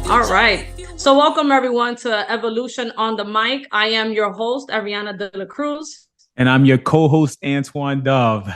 All right. So welcome everyone to Evolution on the Mic. I am your host, Ariana de la Cruz. And I'm your co-host, Antoine Dove.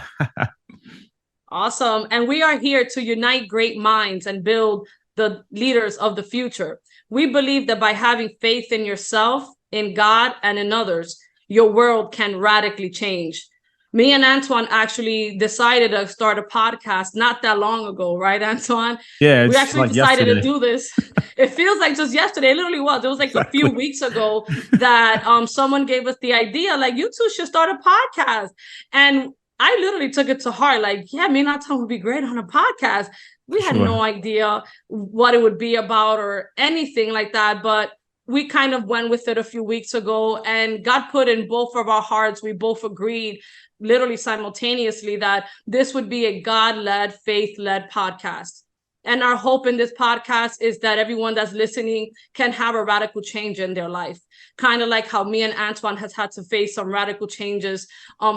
Awesome. And we are here to unite great minds and build the leaders of the future. We believe that by having faith in yourself, in God, and in others, your world can radically change. Me and Antoine actually decided to start a podcast not that long ago, right, Antoine? Yeah, We it's actually like decided to yesterday. do this. It feels like just yesterday. It literally was. It was like a few Exactly. weeks ago that someone gave us the idea, like, you two should start a podcast. And I literally took it to heart, like, yeah, me and Antoine would be great on a podcast. We For had no sure. idea what it would be about or anything like that, but we kind of went with it a few weeks ago, and God put in both of our hearts, we both agreed literally simultaneously that this would be a God-led, faith-led podcast. And our hope in this podcast is that everyone that's listening can have a radical change in their life. Kind of like how me and Antoine has had to face some radical changes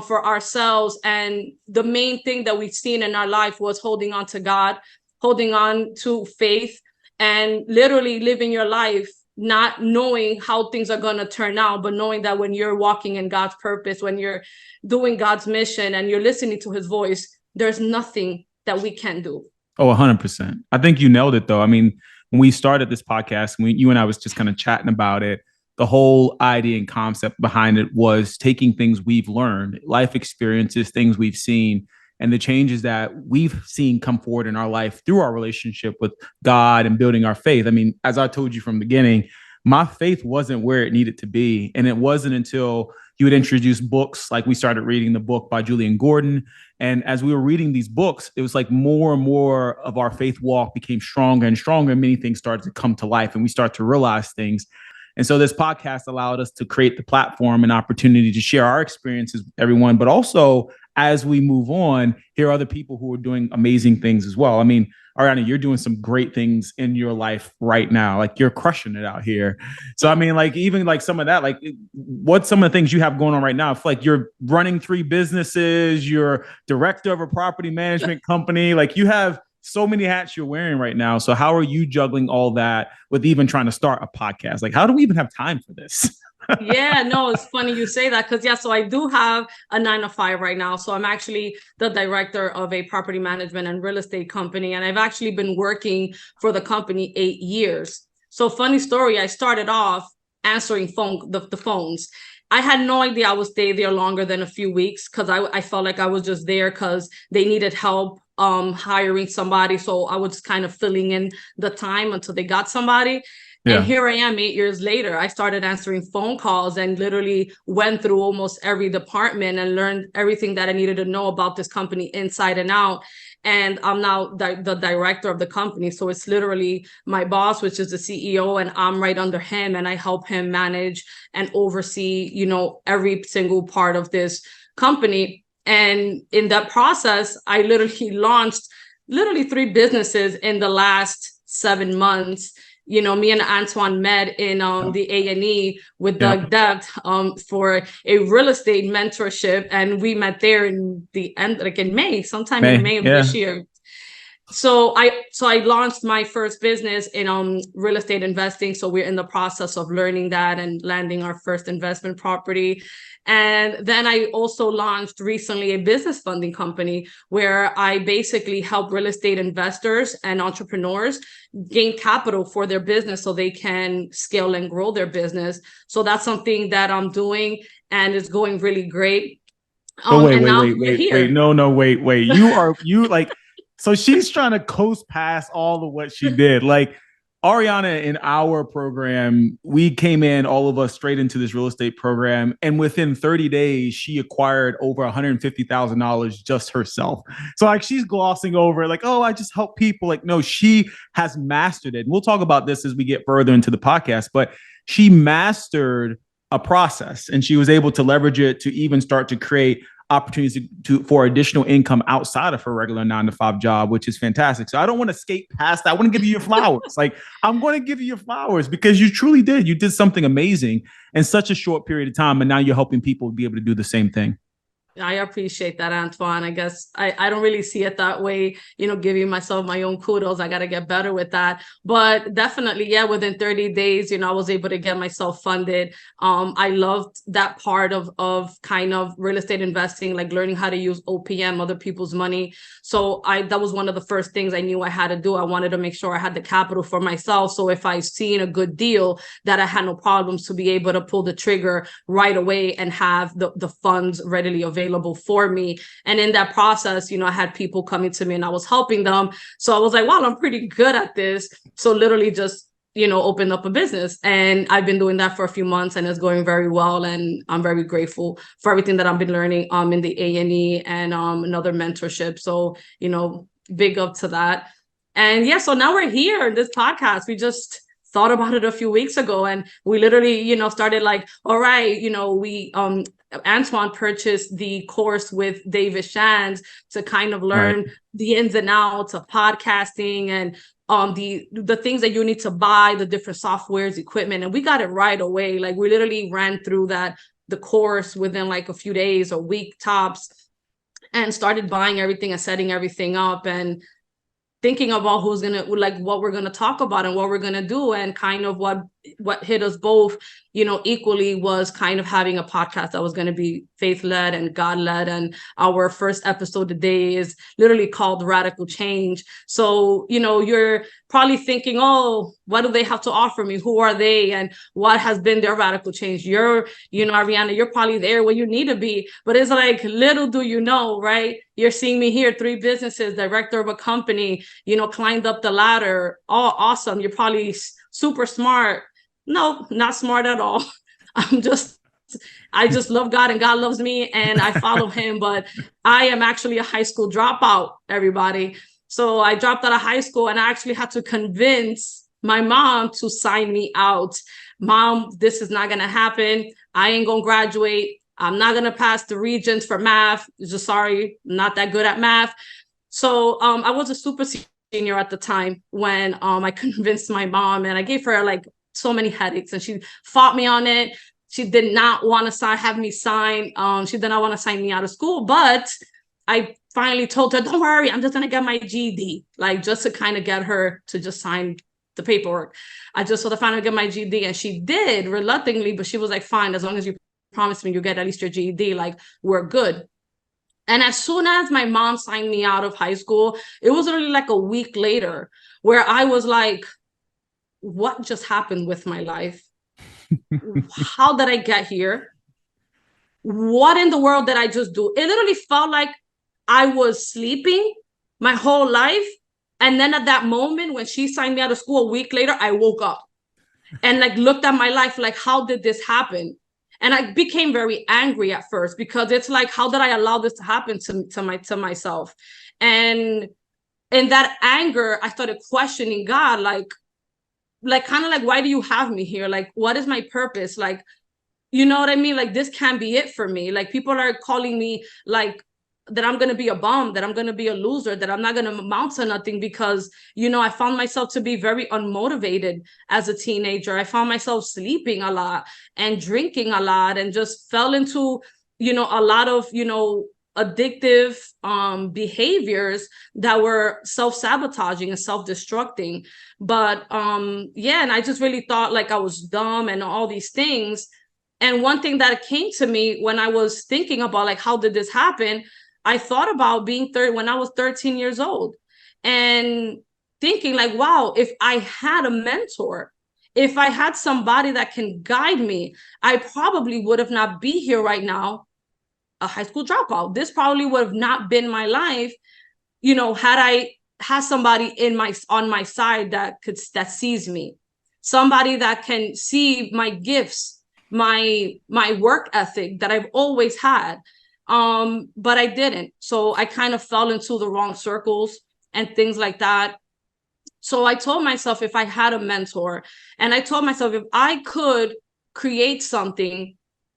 for ourselves. And the main thing that we've seen in our life was holding on to God, holding on to faith, and literally living your life not knowing how things are going to turn out, but knowing that when you're walking in God's purpose, when you're doing God's mission and you're listening to his voice, there's nothing that we can do. Oh, 100%. I think you nailed it, though. I mean, when we started this podcast, you and I was just kind of chatting about it, the whole idea and concept behind it was taking things we've learned, life experiences, things we've seen, and the changes that we've seen come forward in our life through our relationship with God and building our faith. I mean, as I told you from the beginning, my faith wasn't where it needed to be. And it wasn't until you would introduce books, like we started reading the book by Julian Gordon. And as we were reading these books, it was like more and more of our faith walk became stronger and stronger. And many things started to come to life and we start to realize things. And so this podcast allowed us to create the platform and opportunity to share our experiences with everyone, but also as we move on, hear other people who are doing amazing things as well. I mean, Ariana, you're doing some great things in your life right now. Like you're crushing it out here. So I mean, like even like some of that, like what's some of the things you have going on right now? If like you're running 3 businesses, you're director of a property management company, like you have so many hats you're wearing right now. So how are you juggling all that with even trying to start a podcast? Like, how do we even have time for this? Yeah, no, it's funny you say that because, yeah, so I do have a 9 to 5 right now. So I'm actually the director of a property management and real estate company. And I've actually been working for the company 8 years. So funny story, I started off answering the phones. I had no idea I would stay there longer than a few weeks because I felt like I was just there because they needed help hiring somebody. So I was kind of filling in the time until they got somebody. And Yeah. here I am 8 years later. I started answering phone calls and literally went through almost every department and learned everything that I needed to know about this company inside and out. And I'm now the director of the company. So it's literally my boss, which is the CEO, and I'm right under him. And I help him manage and oversee, every single part of this company. And in that process, I literally launched literally 3 businesses in the last 7 months. Me and Antoine met in the A&E with Yeah. Doug Debt for a real estate mentorship, and we met there in the end, like in May, sometime in May. May of this Yeah. year. So I launched my first business in real estate investing. So we're in the process of learning that and landing our first investment property. And then I also launched recently a business funding company where I basically help real estate investors and entrepreneurs gain capital for their business so they can scale and grow their business. So that's something that I'm doing and it's going really great. But wait, And wait, now wait, we're wait, wait. here. No, no, wait, wait. You like, so she's trying to coast past all of what she did. Like Ariana in our program, we came in, all of us straight into this real estate program. And within 30 days, she acquired over $150,000 just herself. So like she's glossing over like, oh, I just help people. Like, no, she has mastered it. And we'll talk about this as we get further into the podcast, but she mastered a process and she was able to leverage it to even start to create opportunities for additional income outside of her regular 9 to 5 job, which is fantastic. So I don't want to skate past that. I want to give you your flowers. Like I'm going to give you your flowers because you truly did. You did something amazing in such a short period of time. And now you're helping people be able to do the same thing. I appreciate that, Antoine. I guess I don't really see it that way, giving myself my own kudos. I got to get better with that. But definitely, yeah, within 30 days, I was able to get myself funded. I loved that part of kind of real estate investing, like learning how to use OPM, other people's money. So that was one of the first things I knew I had to do. I wanted to make sure I had the capital for myself. So if I seen a good deal, that I had no problems to be able to pull the trigger right away and have the funds readily available for me. And in that process, I had people coming to me and I was helping them. So I was like, wow, I'm pretty good at this. So literally just opened up a business, and I've been doing that for a few months and it's going very well. And I'm very grateful for everything that I've been learning in the A&E and another mentorship. So, big up to that. And yeah, so now we're here in this podcast. We just thought about it a few weeks ago, and we literally, started like, all right, we Antoine purchased the course with David Shands to kind of learn the ins and outs of podcasting and the things that you need to buy, the different softwares, equipment, and we got it right away. Like we literally ran through the course within like a few days or week tops, and started buying everything and setting everything up and thinking about who's gonna, like, what we're gonna talk about and what we're gonna do. And kind of what hit us both, equally, was kind of having a podcast that was going to be faith-led and God-led. And our first episode today is literally called Radical Change. So, you're probably thinking, oh, what do they have to offer me? Who are they? And what has been their radical change? Ariana, you're probably there where you need to be. But it's like, little do you know, right? You're seeing me here, 3 businesses, director of a company, climbed up the ladder. Oh, awesome. You're probably super smart. No, not smart at all. I just love God and God loves me and I follow him. But I am actually a high school dropout, everybody. So I dropped out of high school and I actually had to convince my mom to sign me out. Mom, this is not going to happen. I ain't going to graduate. I'm not going to pass the Regents for math. Just sorry, not that good at math. So I was a super senior at the time when I convinced my mom, and I gave her like so many headaches, and she fought me on it. She did not want to have me sign. She did not want to sign me out of school, but I finally told her, don't worry, I'm just going to get my GED, like just to kind of get her to just sign the paperwork. I just sort of finally get my GED, and she did reluctantly, but she was like, fine, as long as you promise me you get at least your GED, like we're good. And as soon as my mom signed me out of high school, it was really like a week later where I was like, what just happened with my life? How did I get here? What in the world did I just do? It literally felt like I was sleeping my whole life. And then at that moment, when she signed me out of school a week later, I woke up and like looked at my life like, how did this happen? And I became very angry at first, because it's like, how did I allow this to happen to myself? And in that anger, I started questioning God, like kind of like, why do you have me here? Like, what is my purpose? Like, you know what I mean? Like, this can't be it for me. Like, people are calling me like that I'm going to be a bum, that I'm going to be a loser, that I'm not going to amount to nothing, because, I found myself to be very unmotivated as a teenager. I found myself sleeping a lot and drinking a lot, and just fell into, a lot of, addictive behaviors that were self-sabotaging and self-destructing. But yeah, and I just really thought like I was dumb and all these things. And one thing that came to me when I was thinking about like, how did this happen? I thought about being when I was 13 years old, and thinking like, wow, if I had a mentor, if I had somebody that can guide me, I probably would have not be here right now, a high school dropout. This probably would have not been my life, had I had somebody on my side that sees me, somebody that can see my gifts, my work ethic that I've always had. But I didn't. So I kind of fell into the wrong circles and things like that. So I told myself, if I had a mentor, and I told myself, if I could create something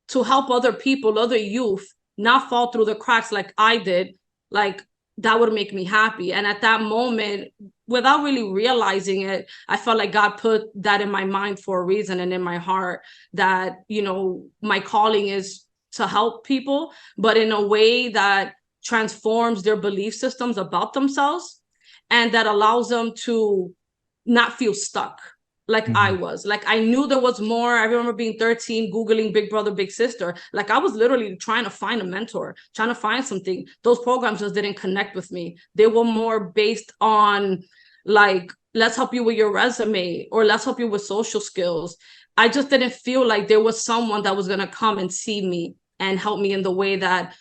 to help other people, other youth, not fall through the cracks like I did, like that would make me happy. And at that moment, without really realizing it, I felt like God put that in my mind for a reason, and in my heart, that, my calling is to help people, but in a way that transforms their belief systems about themselves and that allows them to not feel stuck like I was. Like I knew there was more. I remember being 13, Googling Big Brother, Big Sister. Like I was literally trying to find a mentor, trying to find something. Those programs just didn't connect with me. They were more based on like, let's help you with your resume or let's help you with social skills. I just didn't feel like there was someone that was going to come and see me and help me in the way that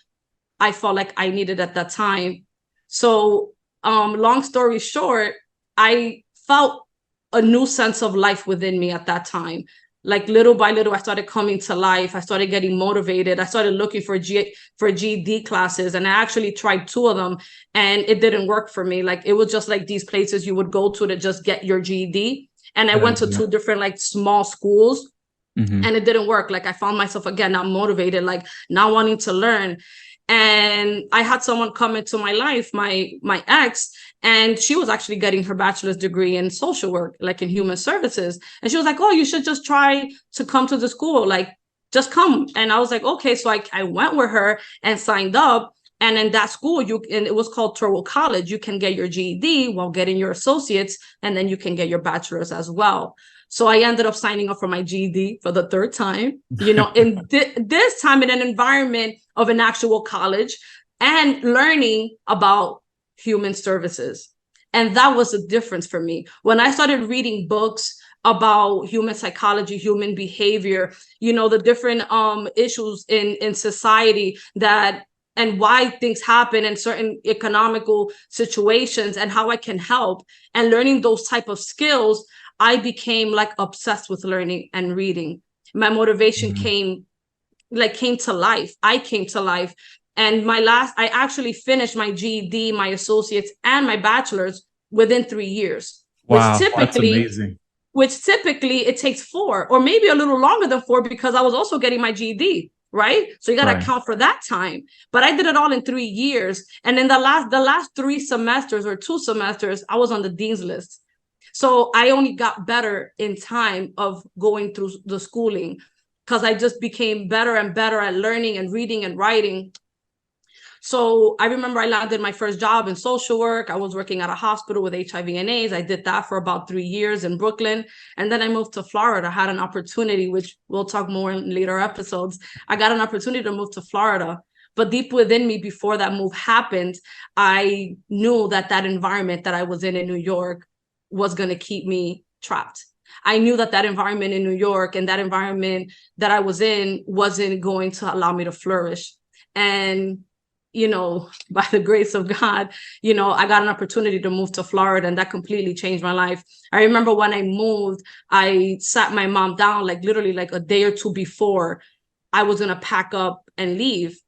I felt like I needed at that time. So, long story short, I felt a new sense of life within me at that time. Like little by little, I started coming to life. I started getting motivated. I started looking for GED classes, and I actually tried two of them, and it didn't work for me. Like it was just like these places you would go to just get your GED, and I went to two different like small schools, and it didn't work. Like I found myself again not motivated, like not wanting to learn. And I had someone come into my life, my ex, and she was actually getting her bachelor's degree in social work, like in human services. And she was like, oh, you should just try to come to the school, like just come. And I was like, okay. So I went with her and signed up. And in that school, and it was called Turwell College, you can get your GED while getting your associates, and then you can get your bachelor's as well. So I ended up signing up for my GED for the third time, in this time in an environment of an actual college and learning about human services. And that was the difference for me. When I started reading books about human psychology, human behavior, the different issues in society that and why things happen in certain economical situations and how I can help, and learning those type of skills, I became like obsessed with learning and reading. My motivation came to life. I came to life. And I actually finished my GED, my associates, and my bachelor's within 3 years. Wow, that's amazing. Which typically it takes 4 or maybe a little longer than 4, because I was also getting my GED, right? So you got to account for that time. But I did it all in 3 years. And in the last 3 semesters or 2 semesters, I was on the dean's list. So I only got better in time of going through the schooling, because I just became better and better at learning and reading and writing. So I remember I landed my first job in social work. I was working at a hospital with HIV and AIDS. I did that for about 3 years in Brooklyn. And then I moved to Florida. I had an opportunity, which we'll talk more in later episodes. I got an opportunity to move to Florida. But deep within me, before that move happened, I knew that environment that I was in New York was going to keep me trapped. I knew that environment in New York and that environment that I was in wasn't going to allow me to flourish. And, by the grace of God, I got an opportunity to move to Florida, and that completely changed my life. I remember when I moved, I sat my mom down, like literally like a day or two before I was going to pack up and leave.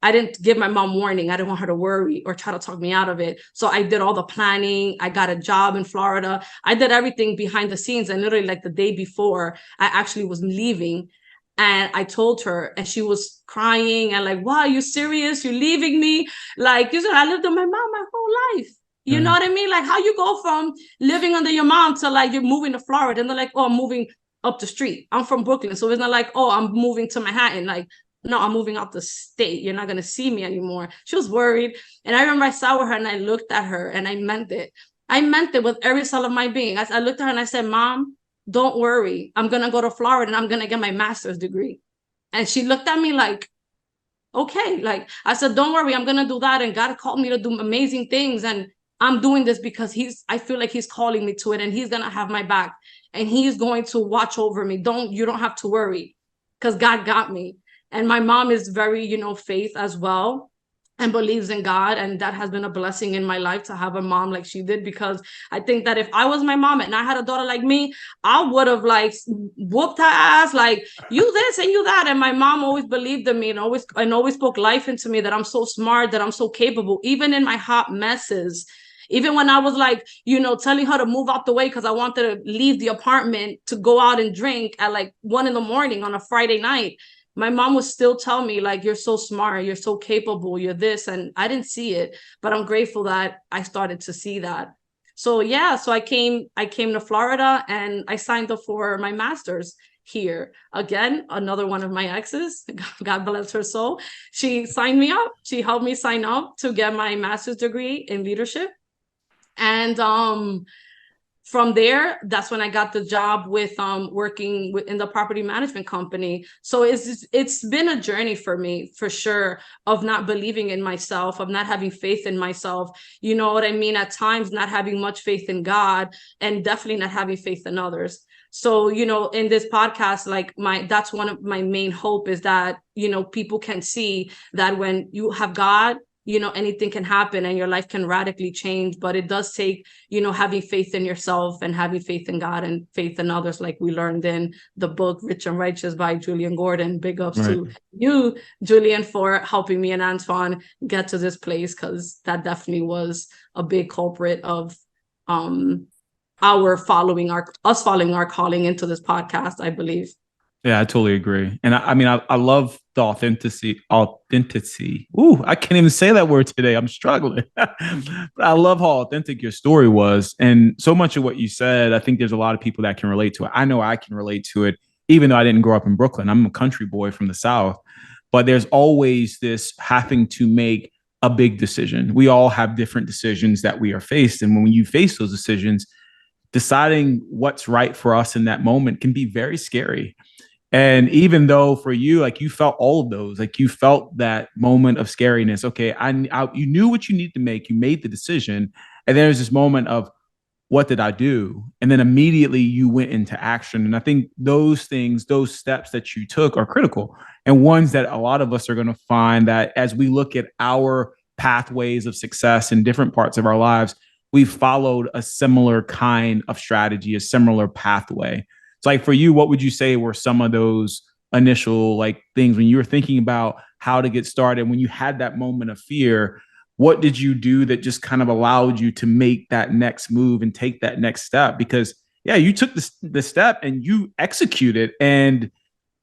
I didn't give my mom warning. I didn't want her to worry or try to talk me out of it. So I did all the planning. I got a job in Florida. I did everything behind the scenes. And literally like the day before I actually was leaving, and I told her, and she was crying and like, wow, are you serious? You're leaving me? Like, you said, I lived with my mom my whole life. You know what I mean? Like how you go from living under your mom to like you're moving to Florida, and they're like, oh, I'm moving up the street. I'm from Brooklyn. So it's not like, oh, I'm moving to Manhattan. Like, no, I'm moving out the state. You're not going to see me anymore. She was worried. And I remember I sat with her and I looked at her and I meant it. I meant it with every cell of my being. I looked at her and I said, Mom, don't worry. I'm going to go to Florida and I'm going to get my master's degree. And she looked at me like, okay. Like I said, don't worry. I'm going to do that. And God called me to do amazing things. And I'm doing this because I feel like he's calling me to it, and he's going to have my back, and he's going to watch over me. You don't have to worry, because God got me. And my mom is very, faith as well, and believes in God. And that has been a blessing in my life to have a mom like she did, because I think that if I was my mom and I had a daughter like me, I would have like whooped her ass, like you this and you that. And my mom always believed in me and always spoke life into me, that I'm so smart, that I'm so capable, even in my hot messes. Even when I was like, telling her to move out the way because I wanted to leave the apartment to go out and drink at like 1 a.m. on a Friday night, my mom would still tell me like, you're so smart, you're so capable, you're this. And I didn't see it, but I'm grateful that I started to see that. So yeah, so I came to Florida and I signed up for my master's. here. Again, another one of my exes, God bless her soul. She signed me up. She helped me sign up to get my master's degree in leadership. And from there, that's when I got the job with working in the property management company. So it's been a journey for me, for sure, of not believing in myself, of not having faith in myself. You know what I mean? At times, not having much faith in God, and definitely not having faith in others. So, you know, in this podcast, like that's one of my main hope, is that, you know, people can see that when you have God, you know, anything can happen and your life can radically change. But it does take, you know, having faith in yourself and having faith in God and faith in others, like we learned in the book Rich and Righteous by Julian Gordon. Big ups to you, Julian, for helping me and Antoine get to this place, because that definitely was a big culprit of us following our calling into this podcast, I believe. Yeah, I totally agree. And I mean, I love the authenticity. Ooh, I can't even say that word today. I'm struggling. But I love how authentic your story was. And so much of what you said, I think there's a lot of people that can relate to it. I know I can relate to it, even though I didn't grow up in Brooklyn. I'm a country boy from the South. But there's always this having to make a big decision. We all have different decisions that we are faced. And when you face those decisions, deciding what's right for us in that moment can be very scary. And even though for you, like you felt all of those, like you felt that moment of scariness. Okay, you knew what you need to make. You made the decision, and there's this moment of, what did I do? And then immediately you went into action. And I think those things, those steps that you took, are critical, and ones that a lot of us are going to find that as we look at our pathways of success in different parts of our lives, we've followed a similar kind of strategy, a similar pathway. So like for you, what would you say were some of those initial like things when you were thinking about how to get started, when you had that moment of fear? What did you do that just kind of allowed you to make that next move and take that next step? Because yeah, you took the step and you executed, and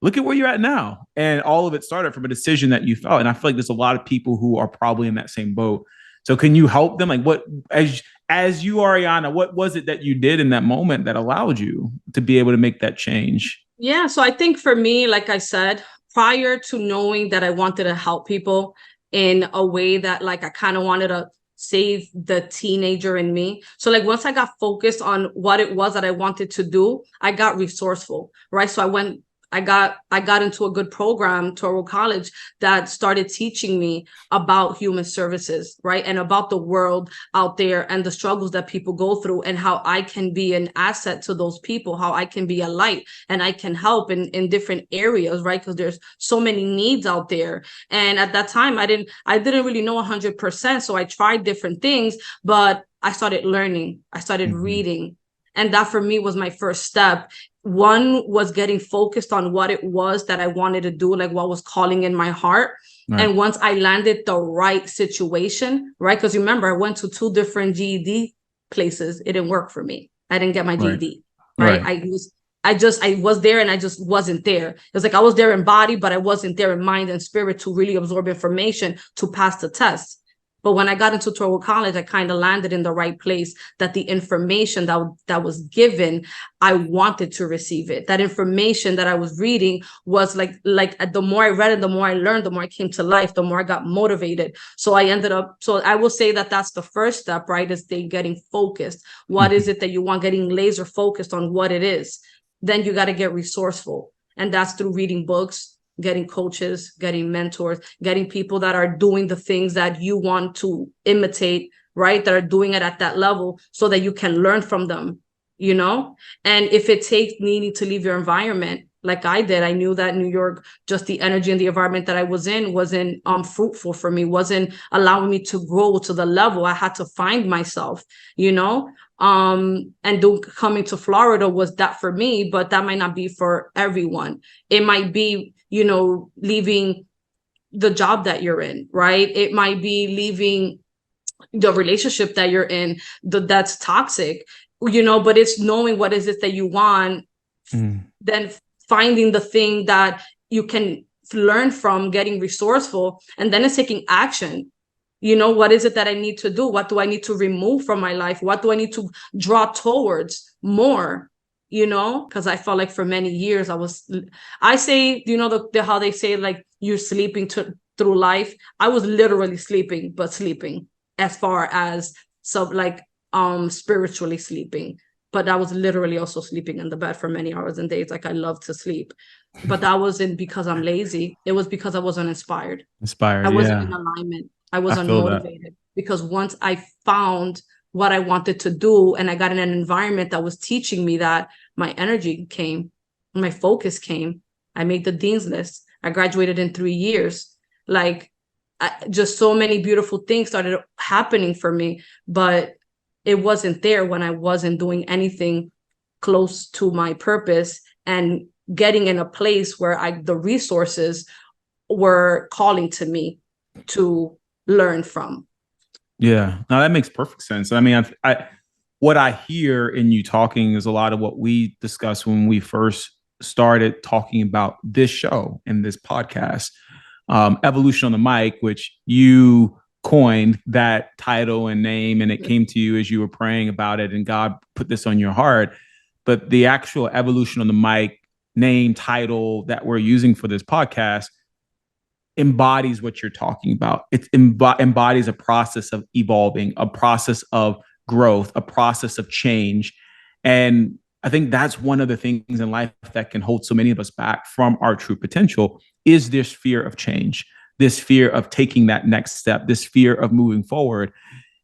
look at where you're at now. And all of it started from a decision that you felt. And I feel like there's a lot of people who are probably in that same boat. So can you help them? Like what, as you, Ariana, what was it that you did in that moment that allowed you to be able to make that change? Yeah, so I think for me, like I said, prior to knowing that I wanted to help people in a way that like I kind of wanted to save the teenager in me. So like once I got focused on what it was that I wanted to do, I got resourceful, right? So I got into a good program, Toro College, that started teaching me about human services, right? And about the world out there and the struggles that people go through, and how I can be an asset to those people, how I can be a light and I can help in different areas, right? Because there's so many needs out there. And at that time, I didn't really know 100%. So I tried different things, but I started learning, I started reading. And that for me was my first step. One was getting focused on what it was that I wanted to do, like what was calling in my heart. Right. And once I landed the right situation, right? Because remember, I went to 2 different GED places. It didn't work for me. I didn't get my GED, right? I was there and I just wasn't there. It was like I was there in body, but I wasn't there in mind and spirit to really absorb information to pass the test. But when I got into Toro College, I kind of landed in the right place, that the information that was given, I wanted to receive it. That information that I was reading was like the more I read it, the more I learned, the more I came to life, the more I got motivated. So I will say that that's the first step, right? Is getting focused. What is it that you want? Getting laser focused on what it is. Then you got to get resourceful. And that's through reading books, getting coaches, getting mentors, getting people that are doing the things that you want to imitate, right? That are doing it at that level so that you can learn from them, you know? And if it takes needing to leave your environment, like I did, I knew that New York, just the energy and the environment that I was in wasn't fruitful for me, wasn't allowing me to grow to the level. I had to find myself, you know? And coming to Florida was that for me, but that might not be for everyone. It might be, you know, leaving the job that you're in, right? It might be leaving the relationship that you're in that's toxic, you know, but it's knowing what is it that you want, then finding the thing that you can learn from, getting resourceful, and then it's taking action. You know, what is it that I need to do? What do I need to remove from my life? What do I need to draw towards more? because I felt like for many years I say, how they say, like, you're sleeping through life. I was literally sleeping, but sleeping as far as like spiritually sleeping. But I was literally also sleeping in the bed for many hours and days. Like, I love to sleep. But that wasn't because I'm lazy. It was because I wasn't inspired. I Inspired. wasn't in Yeah. alignment. I was I feel that. unmotivated because once I found what I wanted to do and I got in an environment that was teaching me that, my energy came, my focus came. I made the dean's list. I graduated in 3 years. Like, just so many beautiful things started happening for me, but it wasn't there when I wasn't doing anything close to my purpose and getting in a place where the resources were calling to me to learn from. Yeah, no, that makes perfect sense. I mean, what I hear in you talking is a lot of what we discussed when we first started talking about this show and this podcast, Evolution on the Mic, which you coined that title and name, and it came to you as you were praying about it, and God put this on your heart. But the actual Evolution on the Mic name, title that we're using for this podcast embodies what you're talking about. It embodies a process of evolving, a process of growth, a process of change. And I think that's one of the things in life that can hold so many of us back from our true potential is this fear of change, this fear of taking that next step, this fear of moving forward.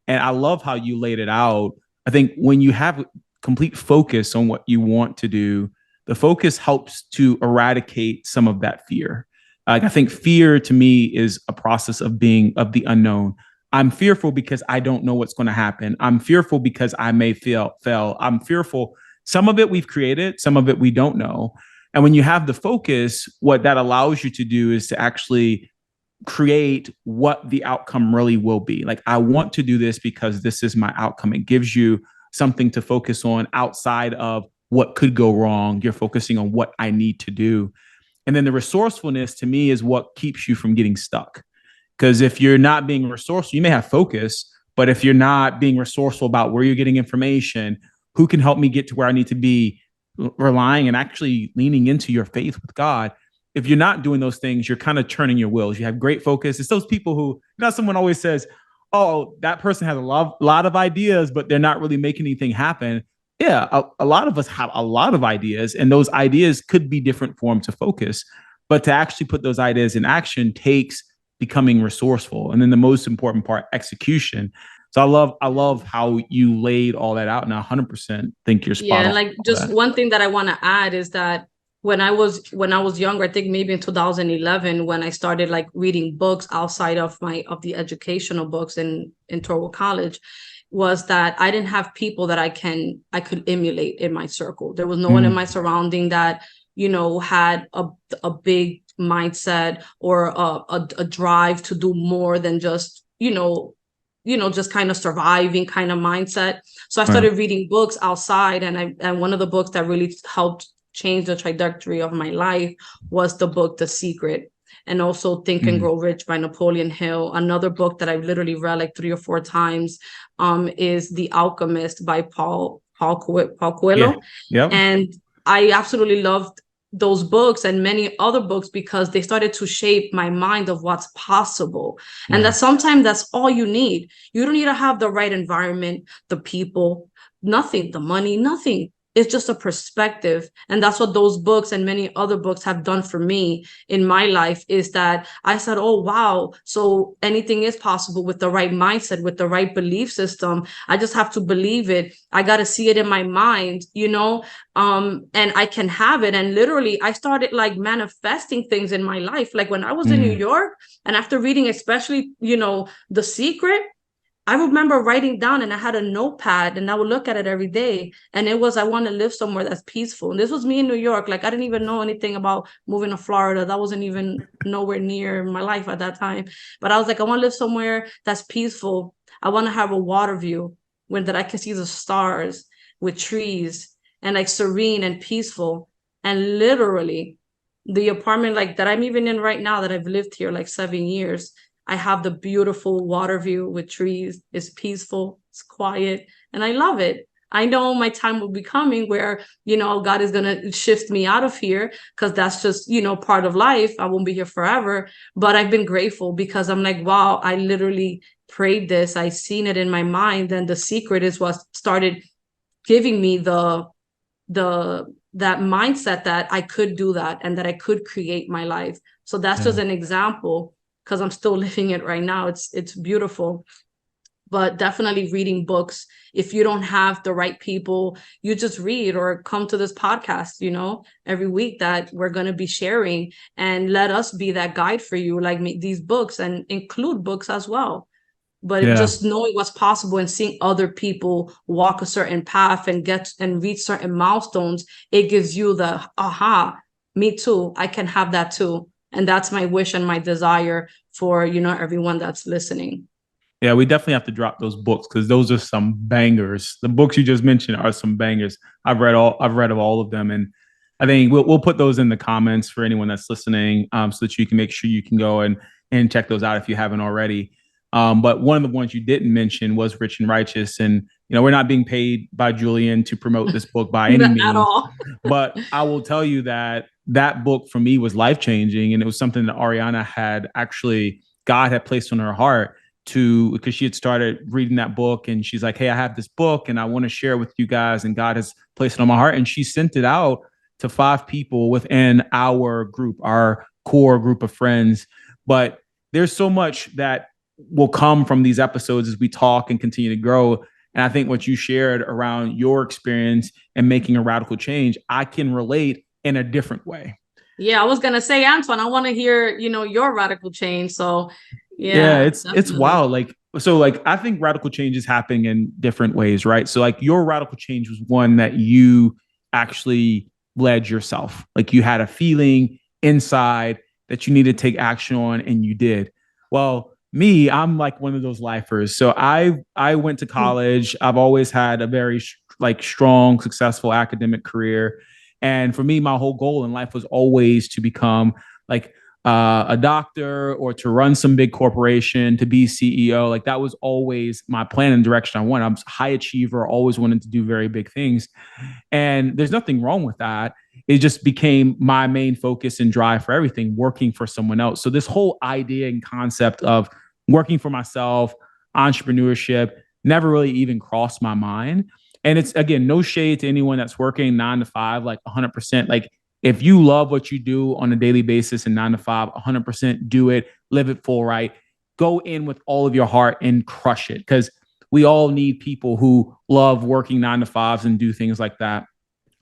And I love how you laid it out. I think when you have complete focus on what you want to do, the focus helps to eradicate some of that fear. I think fear to me is a process of being of the unknown. I'm fearful because I don't know what's going to happen. I'm fearful because I may fail. I'm fearful. Some of it we've created, some of it we don't know. And when you have the focus, what that allows you to do is to actually create what the outcome really will be. Like, I want to do this because this is my outcome. It gives you something to focus on outside of what could go wrong. You're focusing on what I need to do. And then the resourcefulness to me is what keeps you from getting stuck. Because if you're not being resourceful, you may have focus, but if you're not being resourceful about where you're getting information, who can help me get to where I need to be, relying and actually leaning into your faith with God. If you're not doing those things, you're kind of turning your wheels. You have great focus. It's those people who, someone always says, oh, that person has a lot of ideas, but they're not really making anything happen. Yeah, a lot of us have a lot of ideas, and those ideas could be different forms of focus. But to actually put those ideas in action takes becoming resourceful. And then the most important part, execution. So I love how you laid all that out, and I 100% think you're spot Yeah, on. like, just one thing that I want to add is that when I was younger, I think maybe in 2011, when I started like reading books outside of the educational books in Touro College, was that I didn't have people that I could emulate in my circle. There was no one in my surrounding that, had a big mindset or a drive to do more than just, just kind of surviving kind of mindset. So I started reading books outside, and one of the books that really helped change the trajectory of my life was the book The Secret, and also Think and Grow Rich by Napoleon Hill. Another book that I've literally read like 3 or 4 times is The Alchemist by Paul Coelho. Yeah. And I absolutely loved those books and many other books because they started to shape my mind of what's possible. And that sometimes that's all you need. You don't need to have the right environment, the people, nothing, the money, nothing. It's just a perspective. And that's what those books and many other books have done for me in my life, is that I said, oh, wow, so anything is possible with the right mindset, with the right belief system. I just have to believe it. I got to see it in my mind, and I can have it. And literally, I started like manifesting things in my life. Like when I was in New York, and after reading, especially, The Secret, I remember writing down, and I had a notepad, and I would look at it every day. And it was, I want to live somewhere that's peaceful. And this was me in New York. Like, I didn't even know anything about moving to Florida. That wasn't even nowhere near my life at that time. But I was like, I want to live somewhere that's peaceful. I want to have a water view that I can see the stars with trees and like serene and peaceful. And literally, the apartment like that I'm even in right now, that I've lived here like 7 years, I have the beautiful water view with trees. It's peaceful, it's quiet, and I love it. I know my time will be coming where, God is going to shift me out of here, because that's just, part of life. I won't be here forever. But I've been grateful, because I'm like, wow, I literally prayed this. I seen it in my mind. And the secret is what started giving me the that mindset that I could do that, and that I could create my life. So that's just an example, because I'm still living it right now. It's beautiful. But definitely reading books. If you don't have the right people, you just read or come to this podcast, every week that we're going to be sharing, and let us be that guide for you, like these books, and include books as well. But Yeah. just knowing what's possible and seeing other people walk a certain path and get and reach certain milestones, it gives you the aha, me too, I can have that too. And that's my wish and my desire for, everyone that's listening. Yeah, we definitely have to drop those books because those are some bangers. The books you just mentioned are some bangers. I've read of all of them, and I think we'll put those in the comments for anyone that's listening, so that you can make sure you can go and check those out if you haven't already. But one of the ones you didn't mention was Rich and Righteous, and we're not being paid by Julian to promote this book by any At means, all. but I will tell you that that book for me was life changing, and it was something that Ariana had actually God had placed on her heart to, because she had started reading that book, and she's like, hey, I have this book and I want to share it with you guys, and God has placed it on my heart. And she sent it out to 5 people within our group, our core group of friends. But there's so much that will come from these episodes as we talk and continue to grow. And I think what you shared around your experience and making a radical change, I can relate in a different way. Yeah, I was gonna say, Antoine, I want to hear, your radical change. So Yeah, yeah, it's definitely. wild. Like I think radical change is happening in different ways, right? So like your radical change was one that you actually led yourself. Like you had a feeling inside that you needed to take action on, and you did. Well, me, I'm like one of those lifers. So I went to college. I've always had a very like strong, successful academic career. And for me, my whole goal in life was always to become like a doctor, or to run some big corporation, to be CEO. Like that was always my plan and direction I wanted. I'm a high achiever, always wanted to do very big things. And there's nothing wrong with that. It just became my main focus and drive for everything, working for someone else. So this whole idea and concept of working for myself, entrepreneurship, never really even crossed my mind. And it's, again, no shade to anyone that's working 9 to 5, like 100%. Like if you love what you do on a daily basis and 9 to 5, 100% do it, live it full, right? Go in with all of your heart and crush it, because we all need people who love working 9 to 5s and do things like that.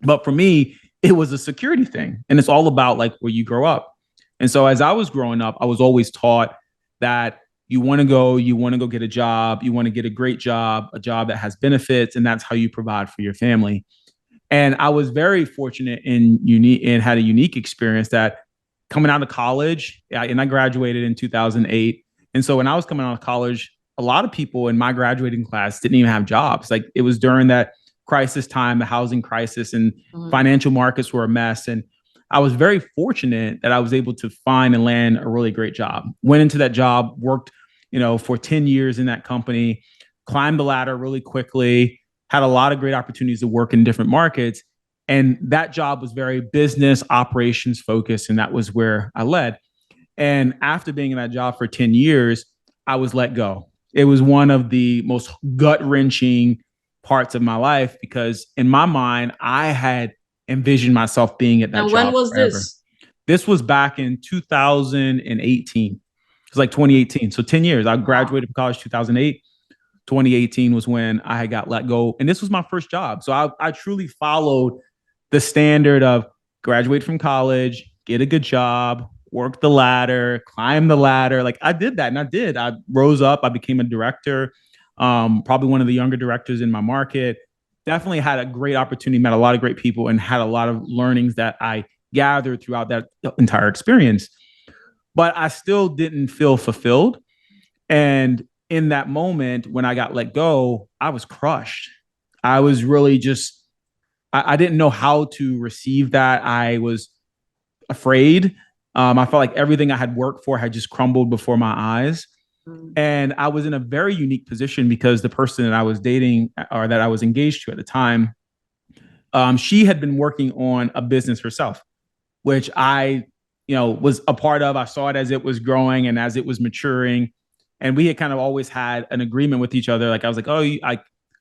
But for me, it was a security thing. And it's all about like where you grow up. And so as I was growing up, I was always taught that you want to go get a job, you want to get a great job, a job that has benefits, and that's how you provide for your family. And I was very fortunate and had a unique experience that coming out of college, and I graduated in 2008. And so when I was coming out of college, a lot of people in my graduating class didn't even have jobs. Like it was during that crisis time, the housing crisis, and financial markets were a mess. And I was very fortunate that I was able to find and land a really great job. Went into that job, worked, for 10 years in that company, climbed the ladder really quickly, had a lot of great opportunities to work in different markets. And that job was very business operations focused. And that was where I led. And after being in that job for 10 years, I was let go. It was one of the most gut wrenching parts of my life, because in my mind, I had envisioned myself being at that And when job was forever. this? This was back in 2018. It was like 2018. So 10 years. I Wow. graduated from college 2008. 2018 was when I got let go. And this was my first job. So I truly followed the standard of graduate from college, get a good job, work the ladder, climb the ladder. Like I did that, and I did. I rose up. I became a director, probably one of the younger directors in my market. Definitely had a great opportunity, met a lot of great people, and had a lot of learnings that I gathered throughout that entire experience. But I still didn't feel fulfilled. And in that moment, when I got let go, I was crushed. I was really just, I didn't know how to receive that. I was afraid. I felt like everything I had worked for had just crumbled before my eyes. Mm. And I was in a very unique position because the person that I was dating or that I was engaged to at the time, she had been working on a business herself, which I, was a part of. I saw it as it was growing and as it was maturing. And we had kind of always had an agreement with each other. Like I was like, oh,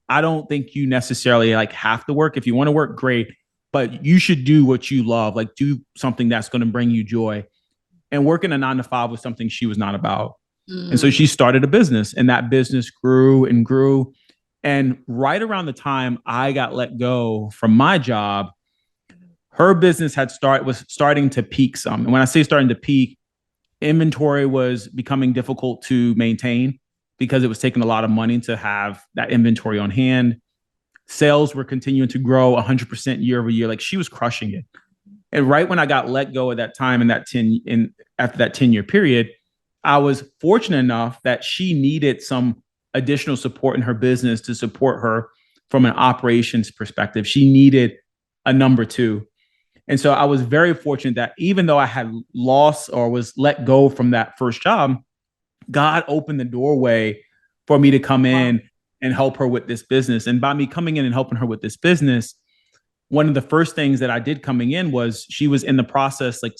I don't think you necessarily like have to work. If you want to work, great, but you should do what you love. Like do something that's going to bring you joy. And working a 9 to 5 was something she was not about. And so she started a business, and that business grew and grew. And right around the time I got let go from my job, her business was starting to peak some. And when I say starting to peak, inventory was becoming difficult to maintain because it was taking a lot of money to have that inventory on hand. Sales were continuing to grow 100% year over year. Like she was crushing it. And right when I got let go at that time in that 10 in after that 10-year period, I was fortunate enough that she needed some additional support in her business to support her from an operations perspective. She needed a number two. And so I was very fortunate that even though I had lost or was let go from that first job, God opened the doorway for me to come in and help her with this business. And by me coming in and helping her with this business, one of the first things that I did coming in was she was in the process, like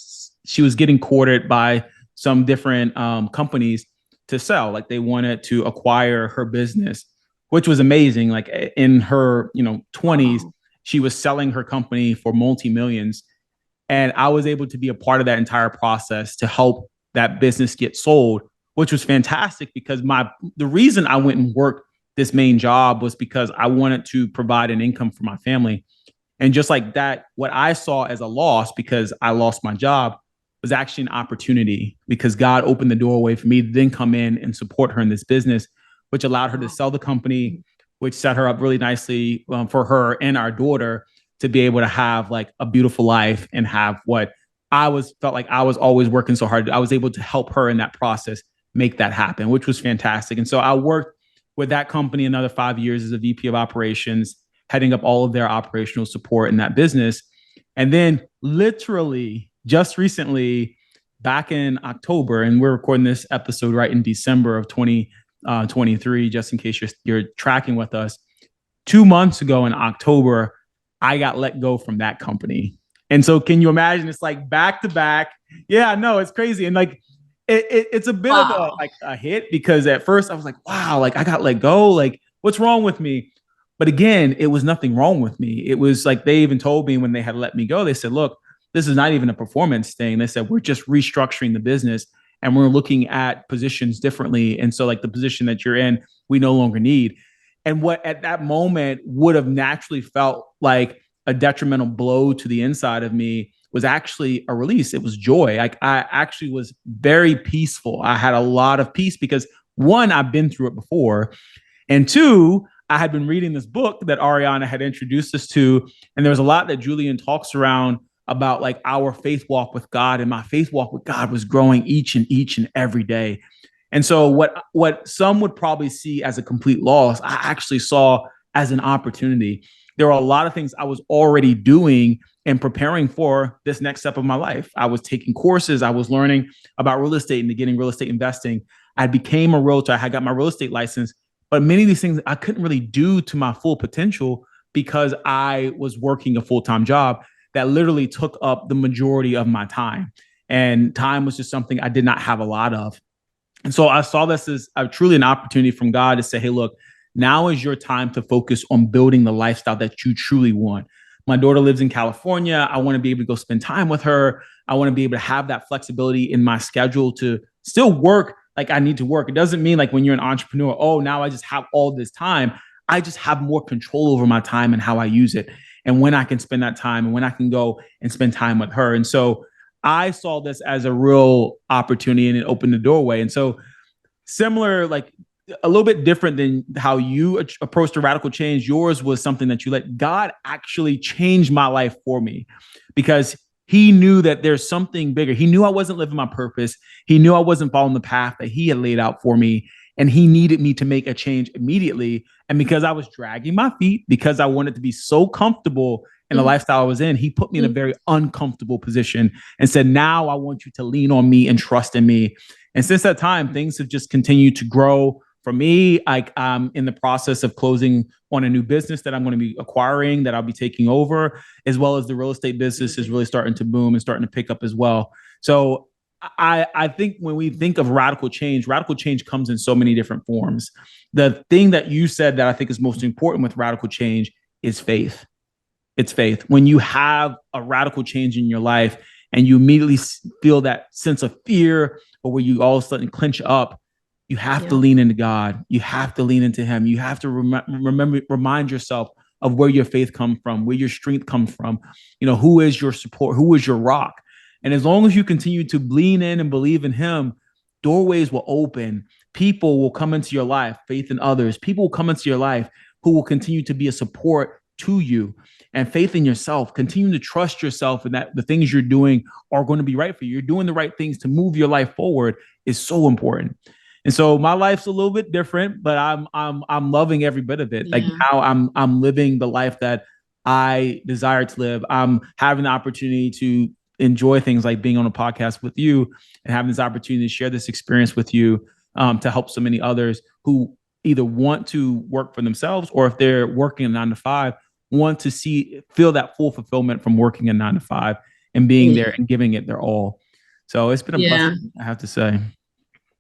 she was getting courted by some different companies to sell. Like they wanted to acquire her business, which was amazing. Like in her, 20s, she was selling her company for multi-millions. And I was able to be a part of that entire process to help that business get sold, which was fantastic because the reason I went and worked this main job was because I wanted to provide an income for my family. And just like that, what I saw as a loss because I lost my job was actually an opportunity because God opened the doorway for me to then come in and support her in this business, which allowed her to sell the company, which set her up really nicely for her and our daughter to be able to have like a beautiful life and have what felt like I was always working so hard. I was able to help her in that process make that happen, which was fantastic. And so I worked with that company another 5 years as a VP of operations, heading up all of their operational support in that business. And then literally just recently, back in October, and we're recording this episode right in December of 2023, just in case you're tracking with us. 2 months ago in October, I got let go from that company. And so can you imagine it's like back to back? Yeah, no, it's crazy. And like it's a bit of a hit because at first I was like, wow, like I got let go. Like, what's wrong with me? But again, it was nothing wrong with me. It was like they even told me when they had let me go, they said, look, this is not even a performance thing. They said, we're just restructuring the business and we're looking at positions differently. And so like the position that you're in, we no longer need. And what at that moment would have naturally felt like a detrimental blow to the inside of me was actually a release. It was joy. Like I actually was very peaceful. I had a lot of peace because one, I've been through it before. And two, I had been reading this book that Ariana had introduced us to. And there was a lot that Julian talks around about like our faith walk with God. And my faith walk with God was growing each and every day. And so what some would probably see as a complete loss, I actually saw as an opportunity. There were a lot of things I was already doing and preparing for this next step of my life. I was taking courses. I was learning about real estate and getting real estate investing. I became a realtor. I had got my real estate license. But many of these things I couldn't really do to my full potential because I was working a full-time job that literally took up the majority of my time. And time was just something I did not have a lot of. And so I saw this as truly an opportunity from God to say, hey, look, now is your time to focus on building the lifestyle that you truly want. My daughter lives in California. I want to be able to go spend time with her. I want to be able to have that flexibility in my schedule to still work like I need to work. It doesn't mean like when you're an entrepreneur, oh, now I just have all this time. I just have more control over my time and how I use it and when I can spend that time and when I can go and spend time with her. And so I saw this as a real opportunity and it opened the doorway. And so similar, like a little bit different than how you approached a radical change. Yours was something that you let God actually change my life for me because he knew that there's something bigger. He knew I wasn't living my purpose. He knew I wasn't following the path that he had laid out for me. And he needed me to make a change immediately. And because I was dragging my feet, because I wanted to be so comfortable and the lifestyle I was in, he put me in a very uncomfortable position and said, now I want you to lean on me and trust in me. And since that time, things have just continued to grow. For me, I'm in the process of closing on a new business that I'm going to be acquiring, that I'll be taking over, as well as the real estate business is really starting to boom and starting to pick up as well. So I think when we think of radical change comes in so many different forms. The thing that you said that I think is most important with radical change is faith. It's faith. When you have a radical change in your life and you immediately feel that sense of fear, or where you all of a sudden clench up, you have to lean into God. You have to lean into him. You have to remind yourself of where your faith comes from, where your strength comes from. Who is your support? Who is your rock? And as long as you continue to lean in and believe in him, doorways will open. People will come into your life, faith in others. People will come into your life who will continue to be a support to you. And faith in yourself, continue to trust yourself, and that the things you're doing are going to be right for you. You're doing the right things to move your life forward is so important. And so my life's a little bit different, but I'm loving every bit of it. Like now I'm living the life that I desire to live. I'm having the opportunity to enjoy things like being on a podcast with you and having this opportunity to share this experience with you, to help so many others who either want to work for themselves, or if they're working a 9 to 5, want to feel that full fulfillment from working a 9 to 5 and being there and giving it their all. So it's been a blessing, I have to say.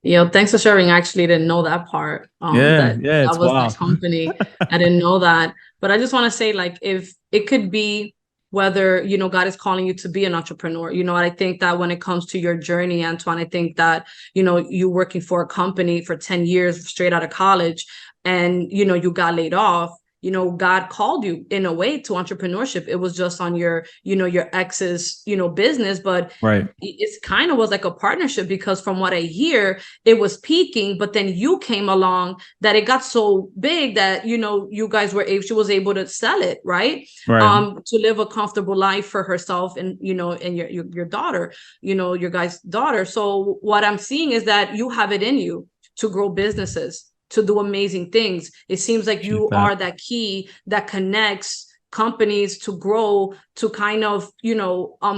Thanks for sharing. I actually didn't know that part. That was wild. The company. I didn't know that. But I just want to say, like, if it could be whether, God is calling you to be an entrepreneur, I think that when it comes to your journey, Antoine, I think that, you working for a company for 10 years straight out of college, and, you got laid off. God called you in a way to entrepreneurship. It was just on your ex's, business, but it's kind of was like a partnership, because from what I hear, it was peaking, but then you came along that it got so big that, you guys she was able to sell it, right? To live a comfortable life for herself and, and your daughter, your guys' daughter. So what I'm seeing is that you have it in you to grow businesses, to do amazing things. It seems like you are that key that connects companies to grow, to kind of,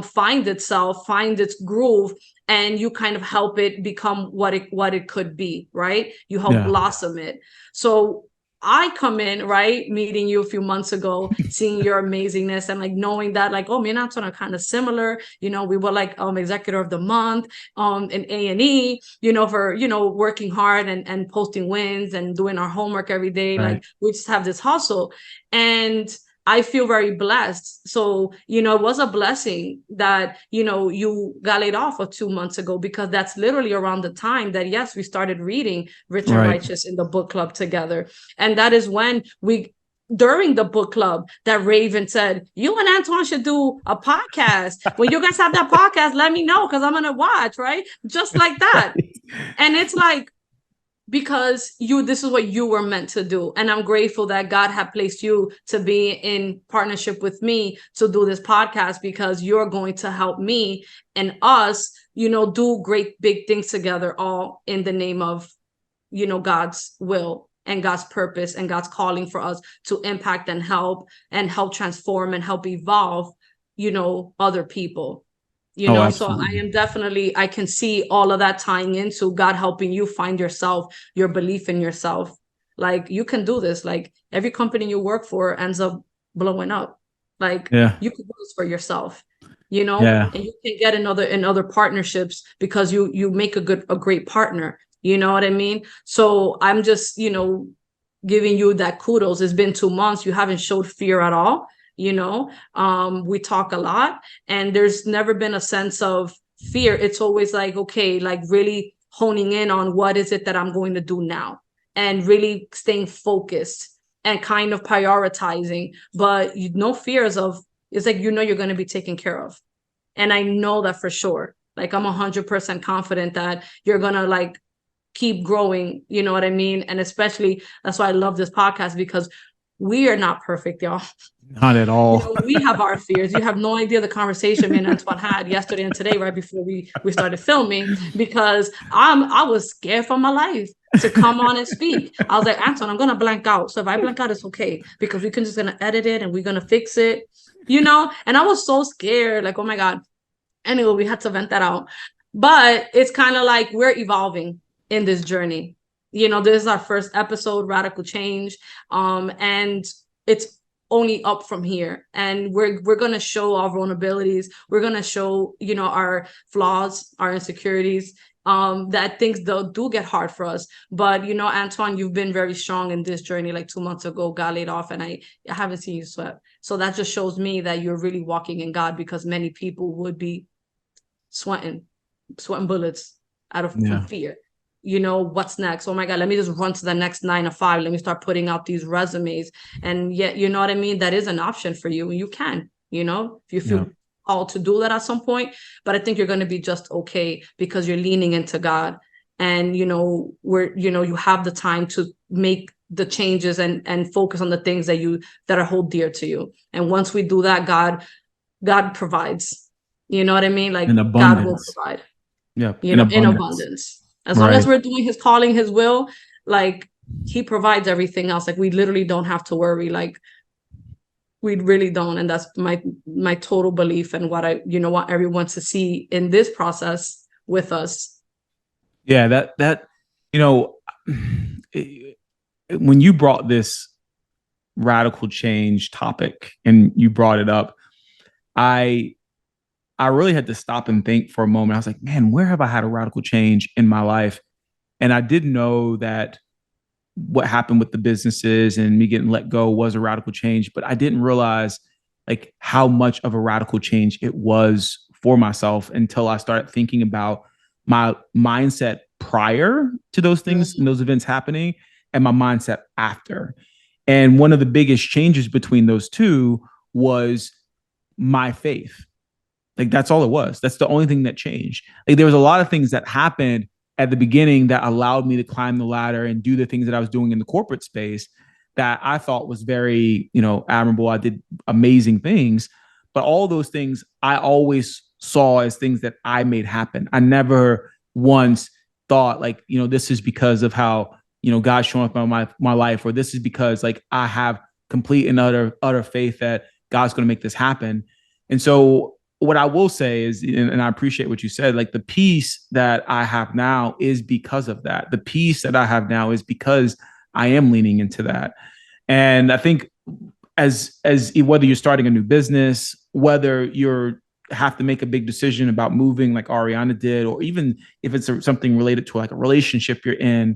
find itself, find its groove, and you kind of help it become what it could be, right? You help blossom it. So I come in, right, meeting you a few months ago, seeing your amazingness, and like knowing that, like, oh, me and Antoine are kind of similar. We were like executor of the month in A&E, for working hard and posting wins and doing our homework every day. Like, we just have this hustle, and I feel very blessed. So, it was a blessing that, you got laid off 2 months ago, because that's literally around the time that, yes, we started reading Rich and Righteous in the book club together. And that is when during the book club, that Raven said, you and Antoine should do a podcast. When you guys have that podcast, let me know, because I'm going to watch, right? Just like that. And it's like, because this is what you were meant to do. And I'm grateful that God had placed you to be in partnership with me to do this podcast, because you're going to help me and us, do great big things together, all in the name of, God's will and God's purpose and God's calling for us to impact and help transform and help evolve, other people. So I am definitely, I can see all of that tying into God helping you find yourself, your belief in yourself. Like, you can do this. Like, every company you work for ends up blowing up. Like, you can do this for yourself, and you can get in other partnerships, because you make a great partner. You know what I mean? So I'm just, giving you that kudos. It's been 2 months. You haven't showed fear at all. We talk a lot, and there's never been a sense of fear. It's always like, okay, like really honing in on what is it that I'm going to do now, and really staying focused and kind of prioritizing. But no fears of, it's like, you're going to be taken care of. And I know that for sure. Like, I'm 100% confident that you're going to like keep growing. You know what I mean? And especially, that's why I love this podcast, because We are not perfect, y'all. Not at all. We have our fears. You have no idea the conversation me and Antoine had yesterday and today, right before we started filming, because I was scared for my life to come on and speak. I was like, Antoine, I'm gonna blank out. So if I blank out, it's okay, because we can just gonna edit it and we're gonna fix it, And I was so scared, like, oh my God. Anyway, we had to vent that out. But it's kind of like we're evolving in this journey. This is our first episode, Radical Change. And it's only up from here. And we're gonna show our vulnerabilities. We're gonna show, our flaws, our insecurities. That things do get hard for us. But Antoine, you've been very strong in this journey. Like 2 months ago, got laid off, and I haven't seen you sweat. So that just shows me that you're really walking in God, because many people would be sweating bullets out of from fear. What's next? Oh my God, let me just run to the next 9 to 5. Let me start putting out these resumes. And yet, you know what I mean? That is an option for you. You can, if you feel called to do that at some point. But I think you're going to be just okay, because you're leaning into God. And, you have the time to make the changes and focus on the things that are hold dear to you. And once we do that, God provides. You know what I mean? Like, God will provide. Yeah. In abundance. As long as we're doing his calling, his will, like, he provides everything else. Like, we literally don't have to worry. Like, we really don't. And that's my total belief, and what I want everyone to see in this process with us. Yeah, that when you brought this radical change topic and you brought it up, I really had to stop and think for a moment. I was like, man, where have I had a radical change in my life? And I did know that what happened with the businesses and me getting let go was a radical change, but I didn't realize like how much of a radical change it was for myself until I started thinking about my mindset prior to those things and those events happening, and my mindset after. And one of the biggest changes between those two was my faith. Like, that's all it was. That's the only thing that changed. Like, there was a lot of things that happened at the beginning that allowed me to climb the ladder and do the things that I was doing in the corporate space that I thought was very, admirable. I did amazing things, but all those things I always saw as things that I made happen. I never once thought like, this is because of how, God's showing up in my life, or this is because like I have complete and utter faith that God's going to make this happen. And so what I will say is, and I appreciate what you said, like the peace that I have now is because of that. The peace that I have now is because I am leaning into that. And I think as whether you're starting a new business, whether you're have to make a big decision about moving like Ariana did, or even if it's something related to like a relationship you're in,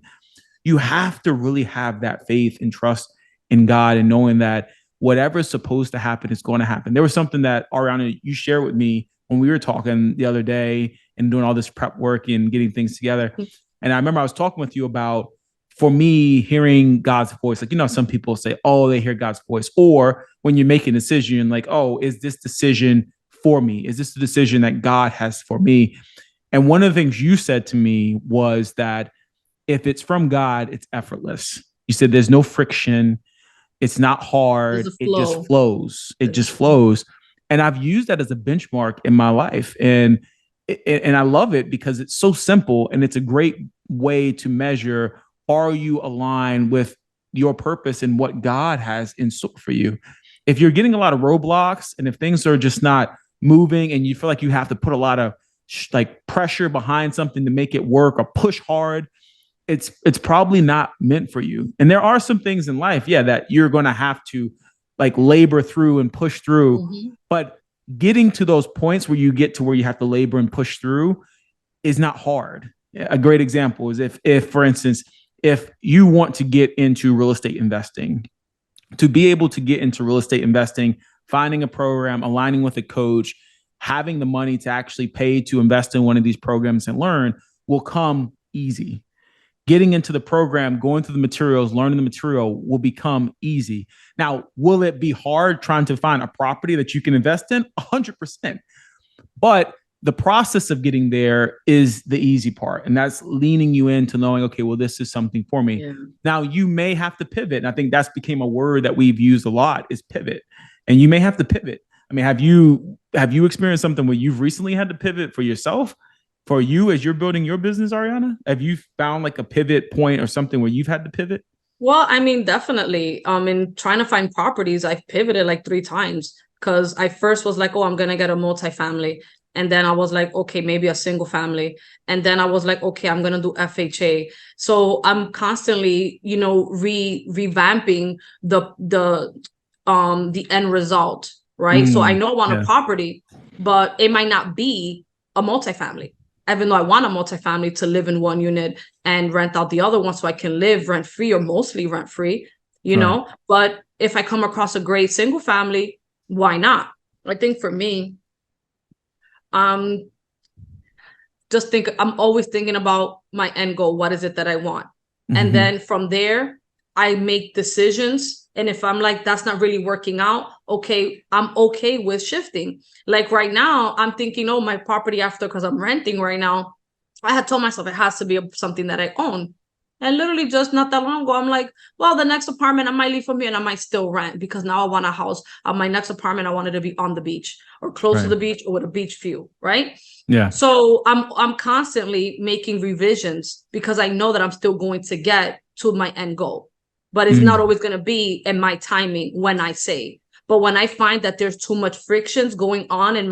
you have to really have that faith and trust in God, and knowing that whatever is supposed to happen is going to happen. There was something that Ariana, you shared with me when we were talking the other day and doing all this prep work and getting things together. And I remember I was talking with you about, for me, hearing God's voice. Like, some people say, oh, they hear God's voice. Or when you're making a decision, like, oh, is this decision for me? Is this the decision that God has for me? And one of the things you said to me was that if it's from God, it's effortless. You said there's no friction. It's not hard. It just flows. It just flows. And I've used that as a benchmark in my life. And I love it because it's so simple, and it's a great way to measure, are you aligned with your purpose and what God has in store for you? If you're getting a lot of roadblocks, and if things are just not moving, and you feel like you have to put a lot of like pressure behind something to make it work, or push hard, it's probably not meant for you. And there are some things in life, that you're going to have to like labor through and push through. But getting to those points where you get to where you have to labor and push through is not hard. A great example is if for instance, if you want to get into real estate investing, to be able to get into real estate investing, finding a program, aligning with a coach, having the money to actually pay to invest in one of these programs and learn will come easy. Getting into the program, going through the materials, learning the material will become easy. Now, will it be hard trying to find a property that you can invest in? 100%. But the process of getting there is the easy part. And that's leaning you into knowing, okay, well, this is something for me. Yeah. Now you may have to pivot. And I think that's became a word that we've used a lot is pivot. And you may have to pivot. I mean, have you experienced something where you've recently had to pivot for yourself? For you as you're building your business, Ariana? Have you found like a pivot point or something where you've had to pivot? Well, I mean, definitely. In trying to find properties, I've pivoted like 3 times because I first was like, oh, I'm gonna get a multifamily. And then I was like, okay, maybe a single family. And then I was like, okay, I'm gonna do FHA. So I'm constantly, revamping the end result, right? So I know I want a Yeah. property, but it might not be a multifamily, even though I want a multifamily to live in one unit and rent out the other one so I can live rent free or mostly rent free, Right. But if I come across a great single family, why not? I think for me, um, I'm always thinking about my end goal. What is it that I want? And Mm-hmm. then from there, I make decisions. And if I'm like, that's not really working out, okay, I'm okay with shifting. Like right now, I'm thinking, oh, my property after, because I'm renting right now, I had told myself it has to be something that I own. And literally just not that long ago, I'm like, well, the next apartment I might leave from here and I might still rent because now I want a house. My next apartment, I wanted to be on the beach or close to Right. the beach or with a beach view, right? Yeah. So I'm constantly making revisions because I know that I'm still going to get to my end goal, but it's not Mm. always going to be in my timing when I say. But when I find that there's too much frictions going on in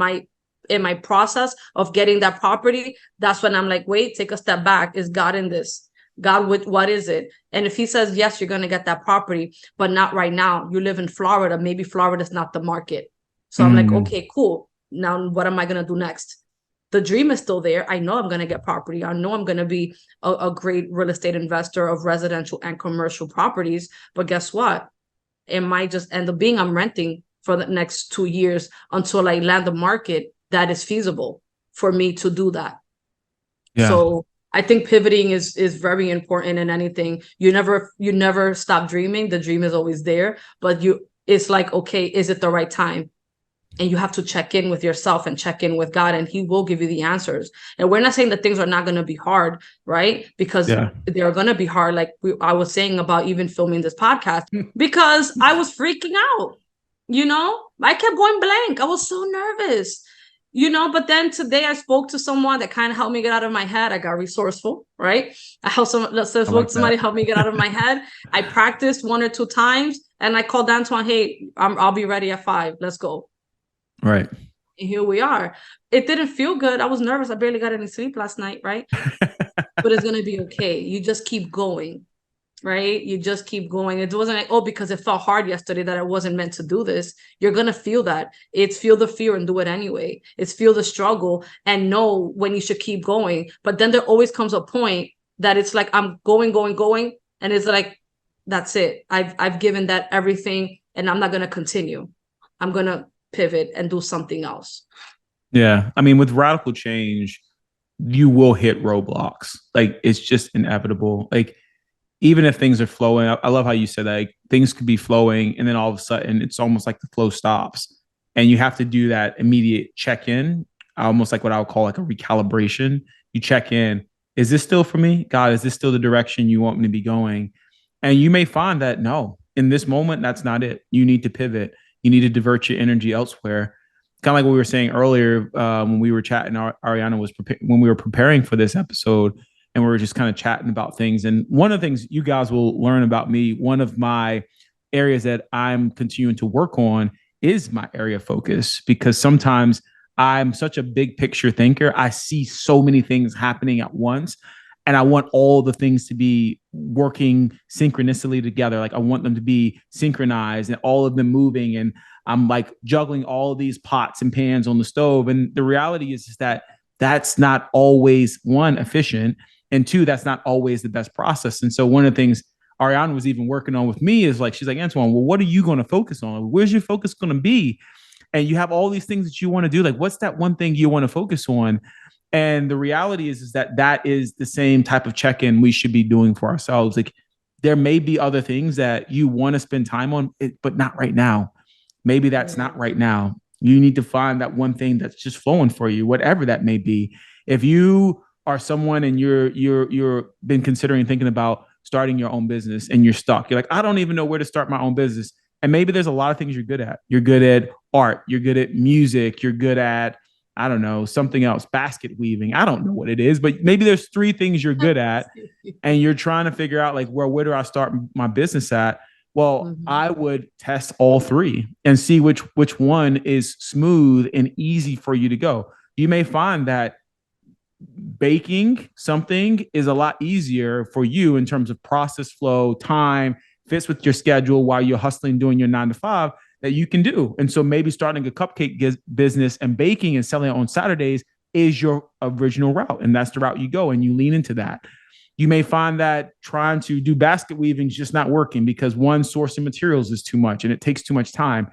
my process of getting that property, that's when I'm like, wait, take a step back. Is God in this? God, what is it? And if he says, yes, you're going to get that property, but not right now. You live in Florida. Maybe Florida's not the market. So I'm like, Mm. okay, cool. Now what am I going to do next? The dream is still there. I know I'm going to get property. I know I'm going to be a great real estate investor of residential and commercial properties. But guess what? It might just end up being I'm renting for the next 2 years until I land the market that is feasible for me to do that. Yeah. So I think pivoting is very important in anything. You never stop dreaming. The dream is always there, but it's like, okay, is it the right time? And you have to check in with yourself and check in with God, and he will give you the answers. And we're not saying that things are not going to be hard, right? Because Yeah. they're going to be hard. Like I was saying about even filming this podcast, because I was freaking out, I kept going blank. I was so nervous, but then today I spoke to someone that kind of helped me get out of my head. I got resourceful, right? I Spoke like to somebody that. help me get out of my head. I practiced 1 or 2 times and I called Antoine, hey, I'll be ready at 5. Let's go. Right. And here we are. It didn't feel good. I was nervous. I barely got any sleep last night, right? But it's going to be okay. You just keep going, right? You just keep going. It wasn't like, oh, because it felt hard yesterday that I wasn't meant to do this. You're going to feel that. It's feel the fear and do it anyway. It's feel the struggle and know when you should keep going. But then there always comes a point that it's like, I'm going, going, going. And it's like, that's it. I've given that everything and I'm not going to continue. I'm going to pivot and do something else. Yeah. I mean, with radical change, you will hit roadblocks. Like it's just inevitable. Like even if things are flowing, I love how you said that, like things could be flowing and then all of a sudden it's almost like the flow stops. And you have to do that immediate check-in, almost like what I would call like a recalibration. You check in. Is this still for me? God, is this still the direction you want me to be going? And you may find that no, in this moment, that's not it. You need to pivot. You need to divert your energy elsewhere. Kind of like what we were saying earlier when we were chatting. Ariana was when we were preparing for this episode, and we were just kind of chatting about things. And one of the things you guys will learn about me, one of my areas that I'm continuing to work on is my area of focus, because sometimes I'm such a big picture thinker. I see so many things happening at once and I want all the things to be working synchronously together. Like I want them to be synchronized and all of them moving. And I'm like juggling all of these pots and pans on the stove. And the reality is that that's not always one efficient, and two, that's not always the best process. And so one of the things Ariana was even working on with me is like, she's like, Antoine, well, what are you going to focus on? Where's your focus going to be? And you have all these things that you want to do. Like, what's that one thing you want to focus on? And the reality is that that is the same type of check-in we should be doing for ourselves. Like, there may be other things that you want to spend time on, but not right now. Maybe that's not right now. You need to find that one thing that's just flowing for you, whatever that may be. If you are someone and you're been considering thinking about starting your own business and you're stuck, you're like, I don't even know where to start my own business. And maybe there's a lot of things you're good at. You're good at art, you're good at music, you're good at, I don't know, something else, basket weaving. I don't know what it is, but maybe there's three things you're good at and you're trying to figure out like, well, where do I start my business at? Well, I would test all three and see which one is smooth and easy for you to go. You may find that baking something is a lot easier for you in terms of process flow, time, fits with your schedule while you're hustling doing your 9 to 5 that you can do. And so maybe starting a cupcake business and baking and selling it on Saturdays is your original route. And that's the route you go and you lean into that. You may find that trying to do basket weaving is just not working because one source of materials is too much and it takes too much time.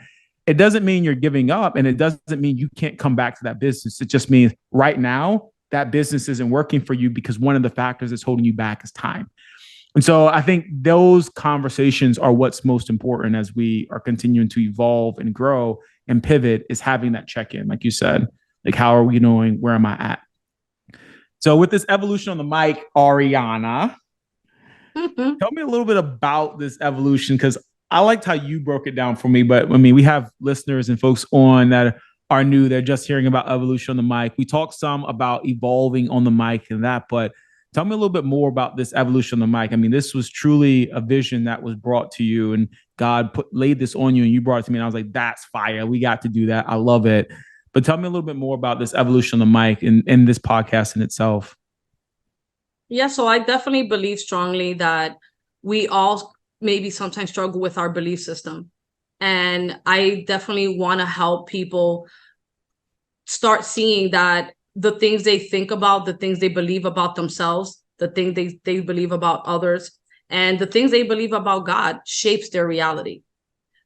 It doesn't mean you're giving up and it doesn't mean you can't come back to that business. It just means right now that business isn't working for you because one of the factors that's holding you back is time. And so I think those conversations are what's most important as we are continuing to evolve and grow and pivot, is having that check-in, like you said, like, how are we doing? Where am I at? So with this evolution on the mic, Ariana, tell me a little bit about this evolution, because I liked how you broke it down for me. But I mean, we have listeners and folks on that are new. They're just hearing about evolution on the mic. We talked some about evolving on the mic and that, but tell me a little bit more about this evolution on the mic. I mean, this was truly a vision that was brought to you and God laid this on you and you brought it to me. And I was like, that's fire. We got to do that. I love it. But tell me a little bit more about this evolution on the mic and this podcast in itself. Yeah, so I definitely believe strongly that we all maybe sometimes struggle with our belief system. And I definitely want to help people start seeing that the things they think about, the things they believe about themselves, the things they believe about others, and the things they believe about God shapes their reality.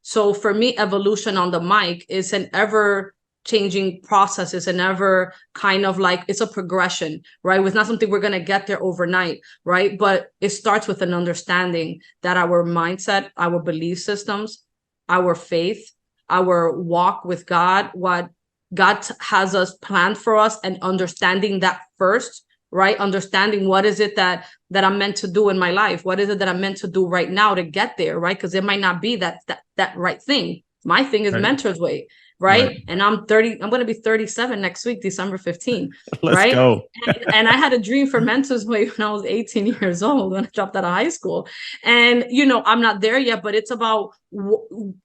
So for me, evolution on the mic is an ever changing process. It's an ever kind of like, it's a progression, right? It's not something we're going to get there overnight, right? But it starts with an understanding that our mindset, our belief systems, our faith, our walk with God, what God has us planned for us, and understanding that first, right? Understanding what is it that I'm meant to do in my life? What is it that I'm meant to do right now to get there, right? Because it might not be that right thing. My thing is right. Mentor's Way, right? And I'm going to be 37 next week, December 15th. Let's right? go. and I had a dream for Mentor's Way when I was 18 years old, when I dropped out of high school. And, I'm not there yet, but it's about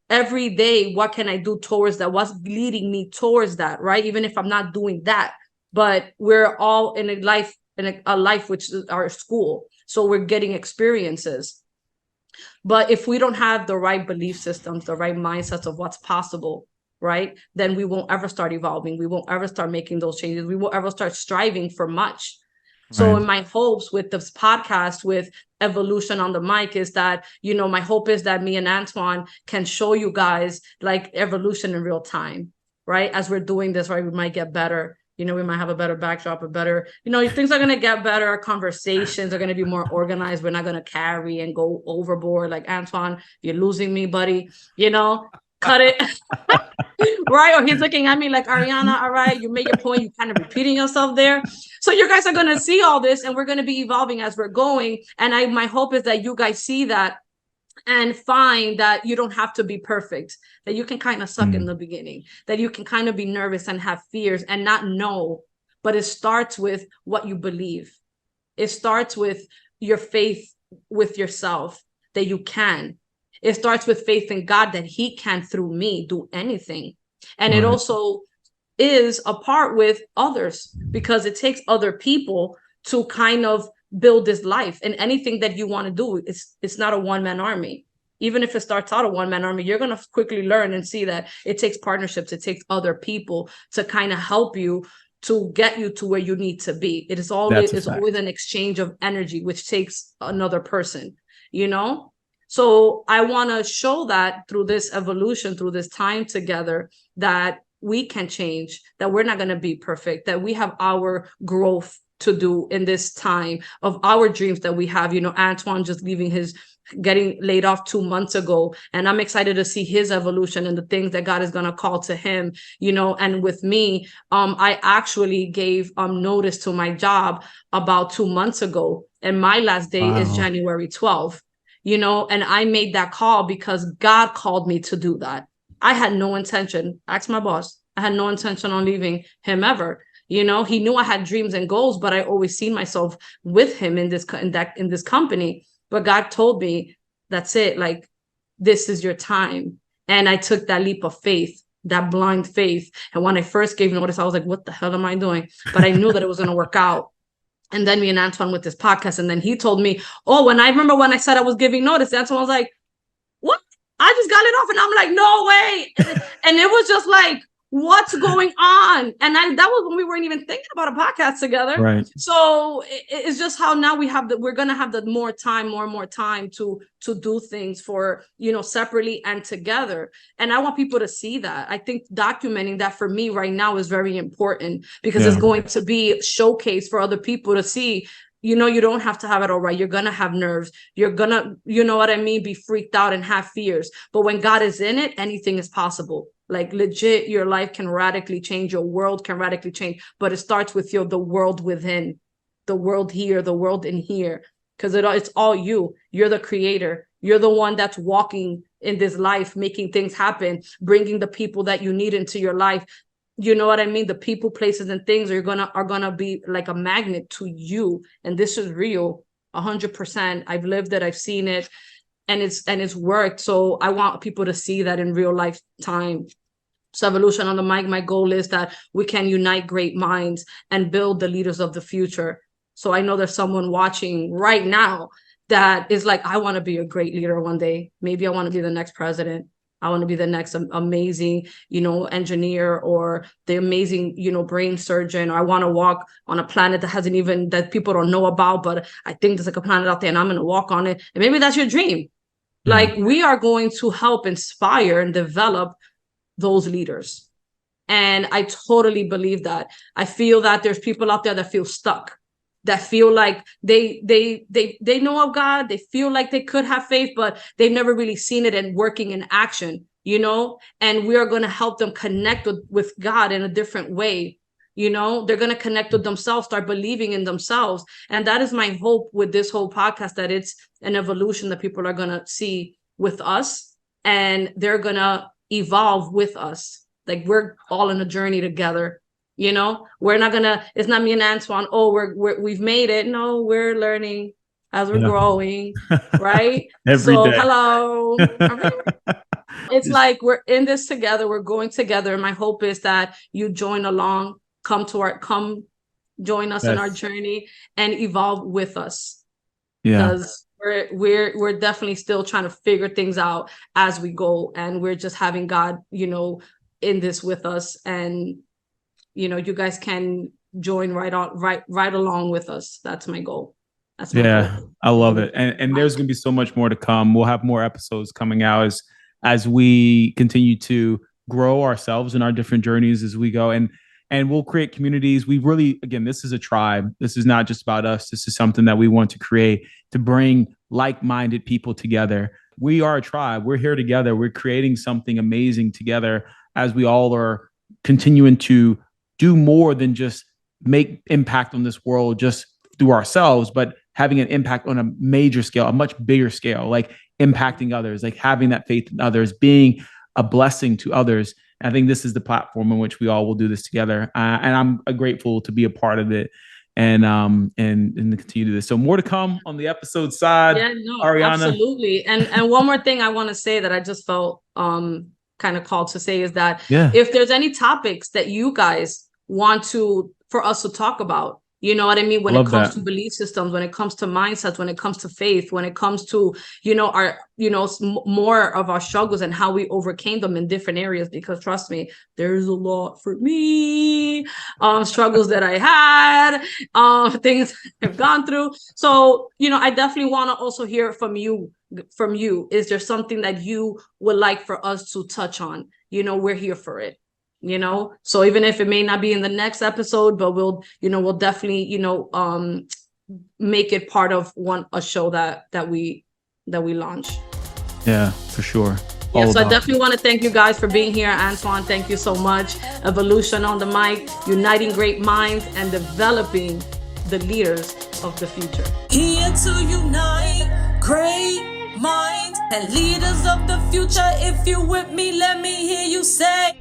every day, what can I do towards that? What's leading me towards that, right? Even if I'm not doing that, but we're all in a life, which is our school. So we're getting experiences. But if we don't have the right belief systems, the right mindsets of what's possible, right, then we won't ever start evolving. We won't ever start making those changes. We won't ever start striving for much. So in my hopes with this podcast, with evolution on the mic, is that, my hope is that me and Antoine can show you guys like evolution in real time, right? As we're doing this, right, we might get better. We might have a better backdrop, a better, things are going to get better. Our conversations are going to be more organized. We're not going to carry and go overboard. Like, Antoine, you're losing me, buddy. Cut it. Right? Or he's looking at me like, Ariana, all right, you made your point. You're kind of repeating yourself there. So you guys are going to see all this, and we're going to be evolving as we're going. And my hope is that you guys see that and find that you don't have to be perfect, that you can kind of suck in the beginning, that you can kind of be nervous and have fears and not know. But it starts with what you believe. It starts with your faith with yourself, that you can. It starts with faith in God, that he can, through me, do anything. And it also is a part with others, because it takes other people to kind of build this life. And anything that you want to do, it's not a one-man army. Even if it starts out a one-man army, you're going to quickly learn and see that it takes partnerships. It takes other people to kind of help you to get you to where you need to be. It is always an exchange of energy, which takes another person, So I want to show that through this evolution, through this time together, that we can change, that we're not going to be perfect, that we have our growth to do in this time of our dreams that we have. Antoine just leaving his getting laid off 2 months ago. And I'm excited to see his evolution and the things that God is going to call to him, and with me, I actually gave notice to my job about 2 months ago. And my last day is January 12th, and I made that call because God called me to do that. I had no intention. Ask my boss. I had no intention on leaving him ever. He knew I had dreams and goals, but I always seen myself with him in this company. But God told me, that's it. Like, this is your time. And I took that leap of faith, that blind faith. And when I first gave notice, I was like, what the hell am I doing? But I knew that it was going to work out. And then me and Antoine with this podcast. And then he told me, when I said I was giving notice, Antoine was like, what? I just got it off. And I'm like, no way. And it was just like, what's going on? And that was when we weren't even thinking about a podcast together. Right. So it's just how now we're going to have the more and more time to do things for, separately and together. And I want people to see that. I think documenting that for me right now is very important because it's going to be a showcase for other people to see. You don't have to have it all right. You're going to have nerves. You're going to, be freaked out and have fears. But when God is in it, anything is possible. Like, legit, your life can radically change. Your world can radically change. But it starts with the world within, the world here, the world in here. Because it's all you. You're the creator. You're the one that's walking in this life, making things happen, bringing the people that you need into your life. You know what I mean? The people, places, and things are gonna be like a magnet to you. And this is real, 100%. I've lived it. I've seen it, and it's worked. So I want people to see that in real life time. So Evolution on the Mic, my goal is that we can unite great minds and build the leaders of the future. So I know there's someone watching right now that is like, I want to be a great leader one day. Maybe I want to be the next president. I want to be the next amazing, engineer, or the amazing, brain surgeon. Or I want to walk on a planet that people don't know about, but I think there's like a planet out there and I'm going to walk on it. And maybe that's your dream. Yeah. Like, we are going to help inspire and develop those leaders. And I totally believe that. I feel that there's people out there that feel stuck, that feel like they know of God, they feel like they could have faith, but they've never really seen it and working in action, and we are going to help them connect with God in a different way. They're going to connect with themselves, start believing in themselves. And that is my hope with this whole podcast, that it's an evolution that people are going to see with us, and they're going to evolve with us. Like, we're all in a journey together. We're not gonna, it's not me and Antoine, we've made it. No, we're learning as we're growing, right? Every day. Hello. It's like, we're in this together, we're going together. And my hope is that you join along, come join us in our journey and evolve with us. Because we're definitely still trying to figure things out as we go, and we're just having God, in this with us. And you guys can join right along with us. That's my goal. That's my goal. I love it. And there's going to be so much more to come. We'll have more episodes coming out as we continue to grow ourselves in our different journeys as we go. And we'll create communities. We really, again, this is a tribe. This is not just about us. This is something that we want to create to bring like-minded people together. We are a tribe. We're here together. We're creating something amazing together as we all are continuing to do more than just make impact on this world just through ourselves, but having an impact on a major scale, a much bigger scale, like impacting others, like having that faith in others, being a blessing to others. And I think this is the platform in which we all will do this together. And I'm grateful to be a part of it and continue to do this. So more to come on the episode side. Yeah, no, Ariana. Absolutely. And one more thing I want to say that I just felt kind of called to say is that if there's any topics that you guys want for us to talk about, you know what I mean? When it comes to belief systems, when it comes to mindsets, when it comes to faith, when it comes to, our, more of our struggles and how we overcame them in different areas, because trust me, there's a lot for me, struggles that I had, things I've gone through. So, I definitely want to also hear from you. Is there something that you would like for us to touch on? We're here for it. So even if it may not be in the next episode, but we'll definitely, make it part of a show that we that we launch. Yeah, for sure. Yeah, so I definitely want to thank you guys for being here. Antoine, thank you so much. Evolution on the mic, uniting great minds and developing the leaders of the future. Here to unite great minds and leaders of the future. If you with me, let me hear you say.